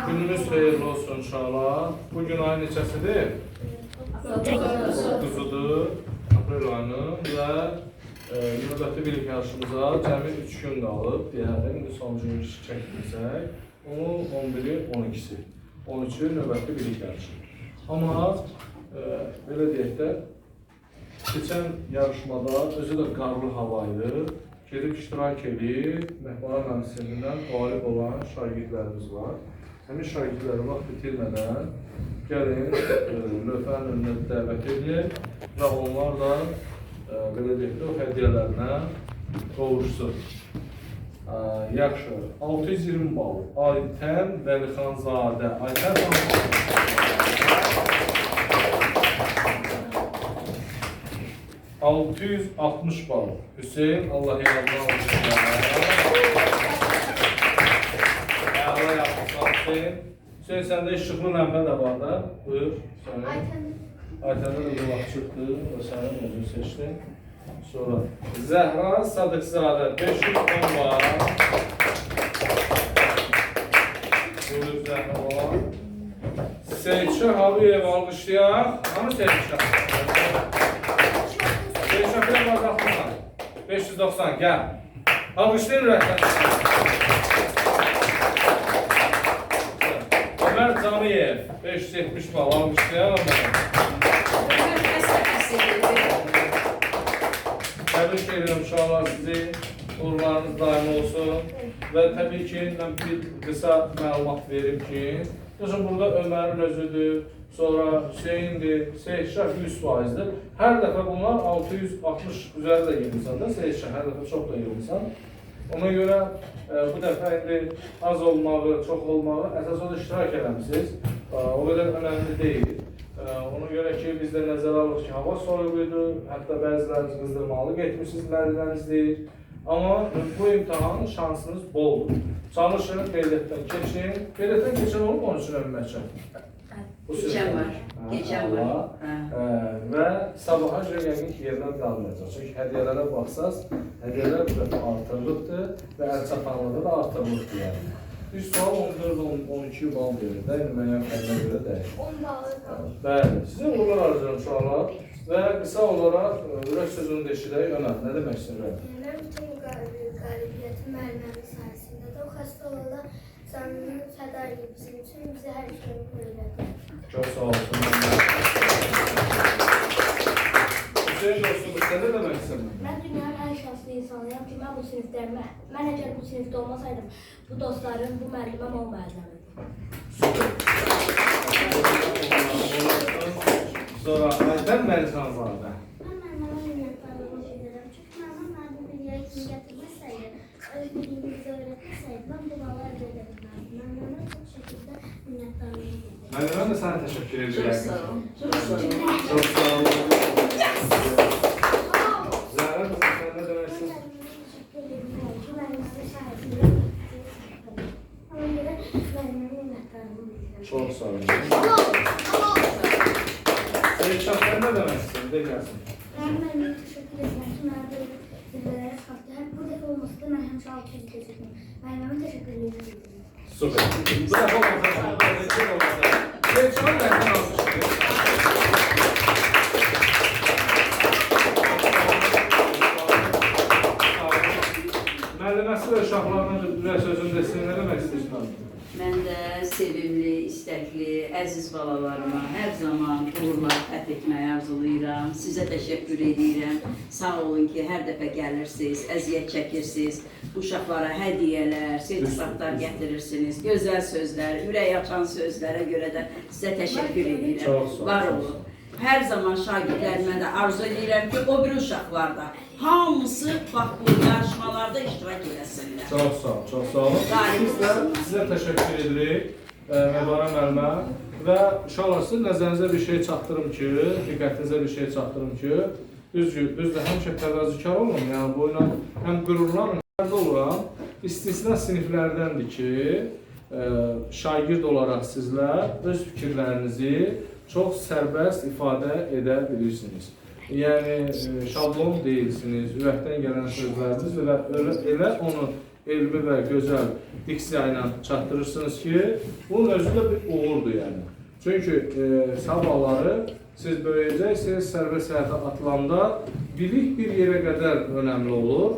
Günümüz xeyirli olsun inşallah. Bugün ayın neçəsidir? 9'udur. Aprel ayının və növbəti bilik yarışımıza cəmi 3 gün qalıb. Yəni, indi sonuncu gün çəkilsək, onun 11-i, 12-si. 13-ü növbəti bilik yarışı. Amma, belə deyək də, keçən yarışmada özü də qarlı havaydı. Gedib iştirak edib, Məhbara Məmsinindən qalib olan şagirdlərimiz var. Həmin şagirdləri vaxt bitirmədən gəlin lövhənin önünə dəvət edilir və onlar da belə deyək də o hədiyyələrinə qovuşsun. Yaxşı, 620 bal. Aytən Vəlixanzadə. Aytən Vəlixanzadə. 660 bal. Hüseyin, Allah yardımcı olsun. Allah yapmışsan Hüseyin. Hüseyin, səndə işıqlı ləmbə də var da. Buyur. Aytəndə də bu vaxt çıxdı və sənin özünü seçdin. Sonra Zəhra Sadıqzadə 510 var. Buyur Zəhra var. Seyçə Habiyev alqışlayaq. Hanı Seyçə? Seyçə var 590, gəl. Alqışlayın rəhbər. Ömər Camiyev 570 bal alqışlayaq. Təbrik edirəm uşaqlar sizi, uğurlarınız daim olsun və təbii ki, mən bir qısa məlumat verim ki, burada Ömərin özüdür, sonra Hüseyindir, Seyşah 100%'dir. Hər dəfə bunlar 660 üzəri də yığılsan da, Seyşah hər dəfə çox da yığılsan. Ona görə bu dəfə indi az olmağı, çox olmağı, əsas oda iştirak eləmişsiniz. O qədər önəmli deyil. Ona görə ki, biz də nəzərə alırıq ki, hava soyuquydu, hətta bəziləriniz qızdırmalı getmişsiniz, mərdivenizdir. Amma bu imtihanın şansınız boldur. Çalışın, qeydiyyətdən keçin. Qeydiyyətdən keçin olub onun üçün ümumətçə? Geçən var. Geçən var. Və sabaha görə yəqin ki, yerdən qalmayacaq. Çünki hədiyyələrə baxsaz, hədiyyələr bu dəfə artırılıbdır və əl çatanlığı da artırılıbdır yəni. Üst sual 14-12 bal verir də, müəyyən fərqə görə deyil. 10 bal. Bəli, sizin uğurlar arzulayın uşaqlar və qısa olaraq ürək sözünü deşirək, Ömər, nə demək istəyirəm? Mən bütün qalibiyyətin müəlliməmin sayəsində də o xəstə olanda canını fəda edib bizim üçün bizə hər şeyi öyrədi. Çox sağ olsun. Hüseyin dostum, sən nə demək istəyirəm? Mən dünyanın ən şanslı insanıyam ki, mən bu sinifdə, mən əgər bu sinifdə olmasaydım, bu dostlarım, bu müəlliməm olmayacaqdı. Sonra Aytən Vəlixanzadə. Mən müəllimə minnətdarlığımı bildirirəm. Çünki müəllim bir yerə kimi gətirməsəydi, öz bilgimizi öyrətməsəydi, mən bu balı əldə edə bilmərdim. Müəllimə çox şəkildə minnətdarlığımı bildirirəm. Müəllimə də sənə təşəkkür edirəm. Çox sağ ol. Çox sağ ol. Çox sağ olun. Zəhra qızım, sən nə demək istəyirsən? Çox sağ olun. Seyşah, sən nə demək istəyirsən? De gəlsin. Mən təşəkkür edirəm ki, mənə belə zirvələrə çıxartdı. Həm bu dəfə olmasa da mən həmişə 600 keçirdim. Müəllimə təşəkkür edirəm. Süper. Bu dəfə olmasa. Seyşah, nədən almışsınız? Müəlliməsi və uşaqlarının ürək sözünü desin, nə demək istəyirsən? Mən də sevimli, istəkli, əziz balalarıma hər zaman uğurlar fəth etməyi arzulayıram. Sizə təşəkkür edirəm. Sağ olun ki, hər dəfə gəlirsiniz, əziyyət çəkirsiniz. Uşaqlara hədiyyələr, sertifikatlar gətirirsiniz. Gözəl sözlər, ürək açan sözlərə görə də sizə təşəkkür edirəm. Çox sağ olun. Var olun. Hər zaman şagirdlərimə də arzu edirəm ki, o bir uşaqlarda hamısı bax bu yarışmalarda iştirak eləsinlər. Çox sağ ol, çox sağ olun. Biz də sizə təşəkkür edirik, Məhbara müəllimə. Və uşaqlar, sizin nəzərinizə bir şey çatdırım ki, diqqətinizə bir şey çatdırım ki, düzdür, həmişə təvəzzükar olun, yəni bu ilə həm qürurlanın, həm də oluram. İstisna siniflərdəndir ki, şagird olaraq sizlər öz fikirlərinizi çox sərbəst ifadə edə bilirsiniz. Yəni şablon deyilsiniz, ürəkdən gələn sözlərinizdir və elə onu elmi və gözəl diksiya ilə çatdırırsınız ki, bunun özü də bir uğurdur yəni. Çünki sabahları siz böyüyəcəksiniz, sərbəst həyata atılanda bilik bir yerə qədər önəmli olur.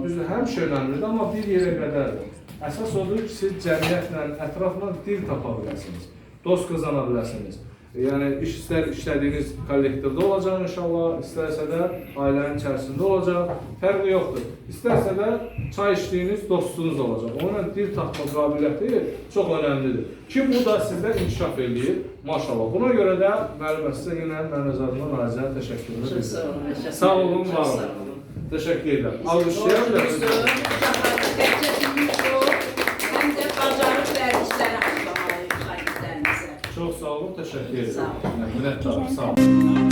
Düzdür, həmişə önəmlidir, amma bir yerə qədərdir. Əsas odur ki, siz cəmiyyətlə, ətrafla dil tapa biləsiniz, dost qazana biləsiniz. Yəni, işlədiyiniz kollektivdə olacaq inşallah, istərsə də ailənin içərisində olacaq, fərqi yoxdur. İstərsə də çay içdiyiniz dostunuz olacaq. Onunla dil tapma qabiliyyəti çox önəmlidir. Ki, bu da sizdə inkişaf edir, maşallah. Buna görə də müəllimə sizə yenə mən öz adımdan ayrıca təşəkkür edirəm. Sağ olun, var olun. Təşəkkür edirəm. Alqışlayaq da. Həm də bacarıq vərdişləri açmamalıyıq şagirdlərimizə. Çox sağ olun, təşəkkür edirəm. Sağ olun. Minnətdarım, sağ olun.